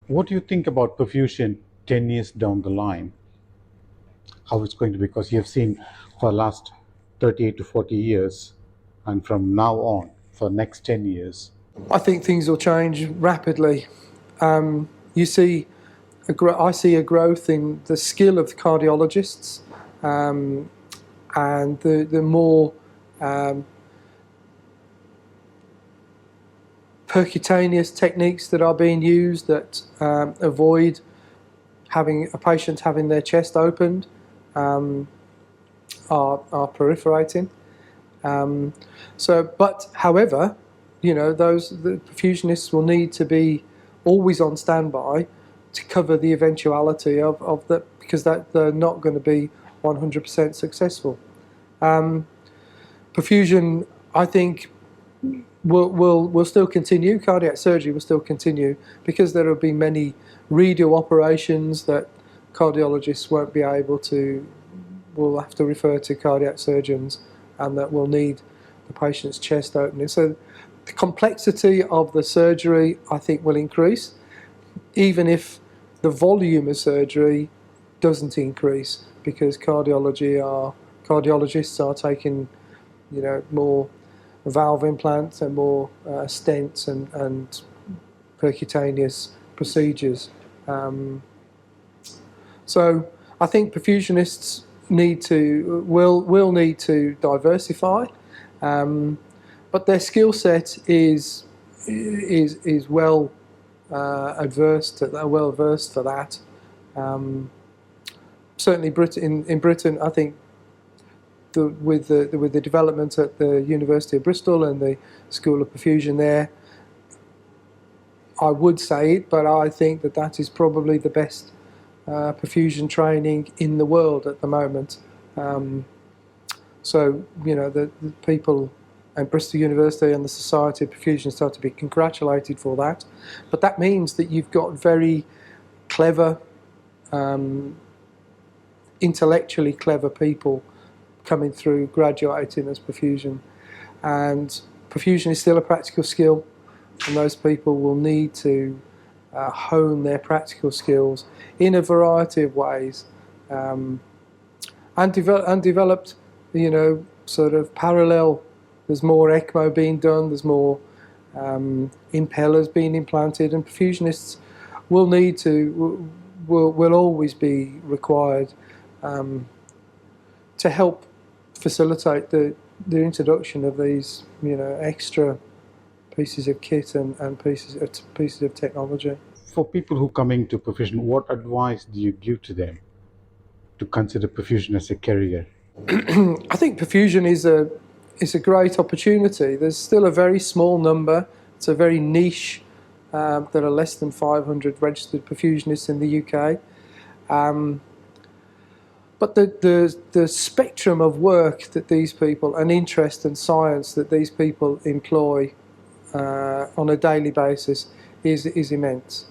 What do you think about perfusion 10 years down the line? How it's going to be? Because you have seen for the last 38 to 40 years, and from now on, for next 10 years. I think things will change rapidly. You see, I see a growth in the skill of the cardiologists, and the more um, percutaneous techniques that are being used that avoid having a patient having their chest opened um, are proliferating. But however, the perfusionists will need to be always on standby to cover the eventuality of that, because they're not going to be 100% successful. Perfusion, I think, will still continue. Cardiac surgery will still continue because there will be many radial operations that cardiologists won't be able to. Will have to refer to cardiac surgeons, and that will need the patient's chest opening. So the complexity of the surgery, I think, will increase, even if the volume of surgery doesn't increase, because cardiologists are taking, more valve implants and more stents and percutaneous procedures. So I think perfusionists will need to diversify, but their skill set is well well versed for that. Certainly, in Britain, I think with the development at the University of Bristol and the School of Perfusion there, I would say it, but I think that is probably the best perfusion training in the world at the moment. So the people at Bristol University and the Society of Perfusionists are to be congratulated for that. But that means that you've got very clever, intellectually clever people coming through, graduating as perfusion. And perfusion is still a practical skill, and those people will need to hone their practical skills in a variety of ways, and developed, sort of parallel. There's more ECMO being done. There's more impellers being implanted, and perfusionists will always be required to help facilitate the introduction of these, extra pieces of kit and pieces of technology. For people who coming to perfusion, what advice do you give to them to consider perfusion as a career? I think perfusion is a great opportunity. There's still a very small number. It's a very niche. There are less than 500 registered perfusionists in the UK. But the spectrum of work that these people, and interest and science that these people employ on a daily basis is immense.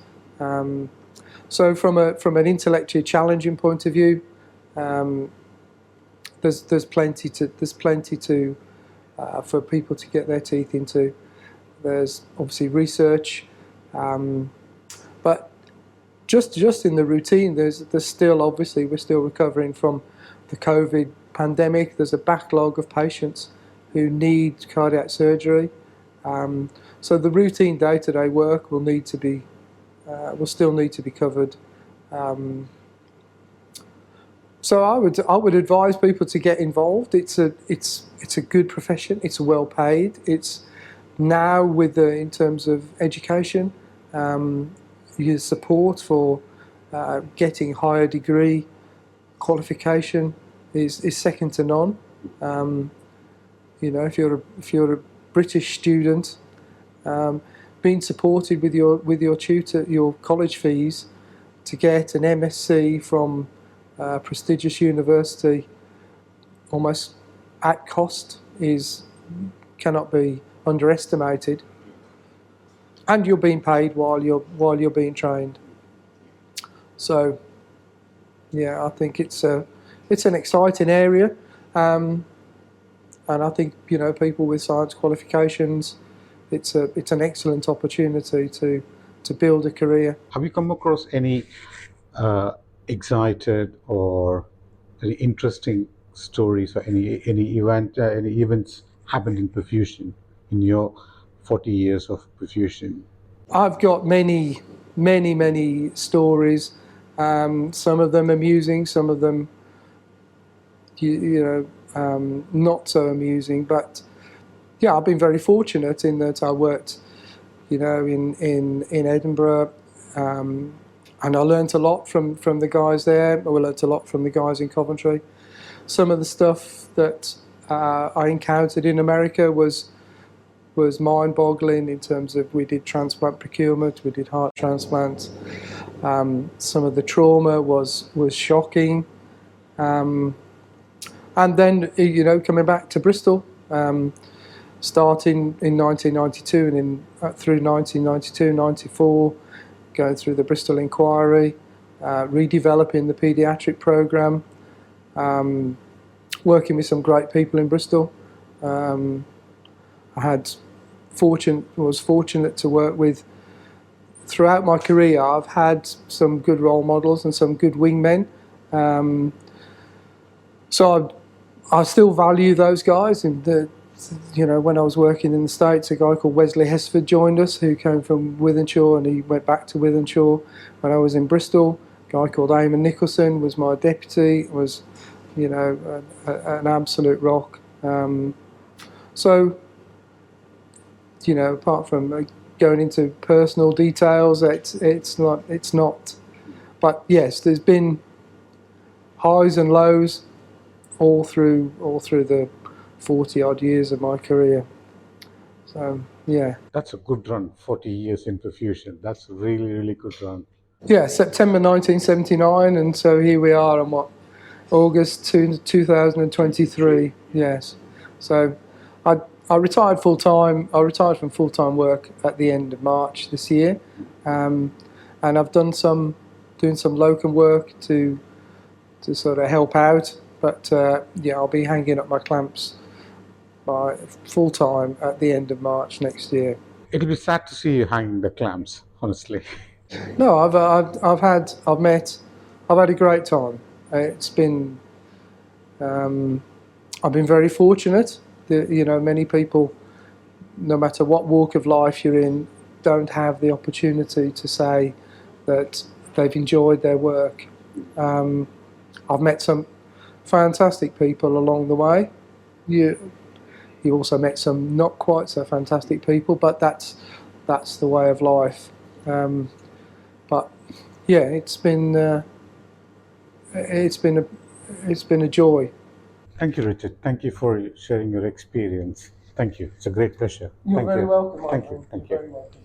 So from an intellectually challenging point of view, there's plenty to for people to get their teeth into. There's obviously research, but just in the routine, there's still, obviously, we're still recovering from the COVID pandemic. There's a backlog of patients who need cardiac surgery. So the routine day-to-day work will still need to be covered. So I would advise people to get involved. It's a good profession. It's well paid. It's now in terms of education, your support for getting higher degree qualification is second to none. If you're a British student, being supported with your tutor, your college fees, to get an MSc from a prestigious university, almost at cost, cannot be underestimated. And you're being paid while you're being trained. So, yeah, I think it's an exciting area, and I think people with science qualifications, it's an excellent opportunity to build a career. Have you come across any uh, excited or any interesting stories or any events happened in perfusion in your 40 years of perfusion? I've got many stories. Some of them amusing, some of them, not so amusing. But yeah, I've been very fortunate in that I worked, in Edinburgh, and I learnt a lot from the guys there. I learnt a lot from the guys in Coventry. Some of the stuff that I encountered in America was mind-boggling in terms of we did transplant procurement, we did heart transplants. Some of the trauma was shocking, and then coming back to Bristol, starting in 1992 and through 1992, 94, going through the Bristol Inquiry, redeveloping the paediatric programme, working with some great people in Bristol. I was fortunate to work with, throughout my career, I've had some good role models and some good wingmen. So I still value those guys. And when I was working in the States, a guy called Wesley Hesford joined us, who came from Wythenshawe, and he went back to Wythenshawe. When I was in Bristol, a guy called Eamon Nicholson was my deputy, was an absolute rock. So apart from going into personal details, it's not. But yes, there's been highs and lows all through the 40 odd years of my career. So yeah. That's a good run, 40 years in perfusion. That's a really, really good run. Yeah, September 1979, and so here we are on August 2023. Yes. So I retired full time. I retired from full time work at the end of March this year, and I've doing some locum work to sort of help out. But I'll be hanging up my clamps by full time at the end of March next year. It'll be sad to see you hanging the clamps, honestly. No, I've had a great time. It's been I've been very fortunate. Many people, no matter what walk of life you're in, don't have the opportunity to say that they've enjoyed their work. I've met some fantastic people along the way. You also met some not quite so fantastic people, but that's the way of life. But yeah, it's been a joy. Thank you, Richard. Thank you for sharing your experience. Thank you. It's a great pleasure. You're Thank very you. welcome, Thank Michael. you. Thank You're you. very welcome.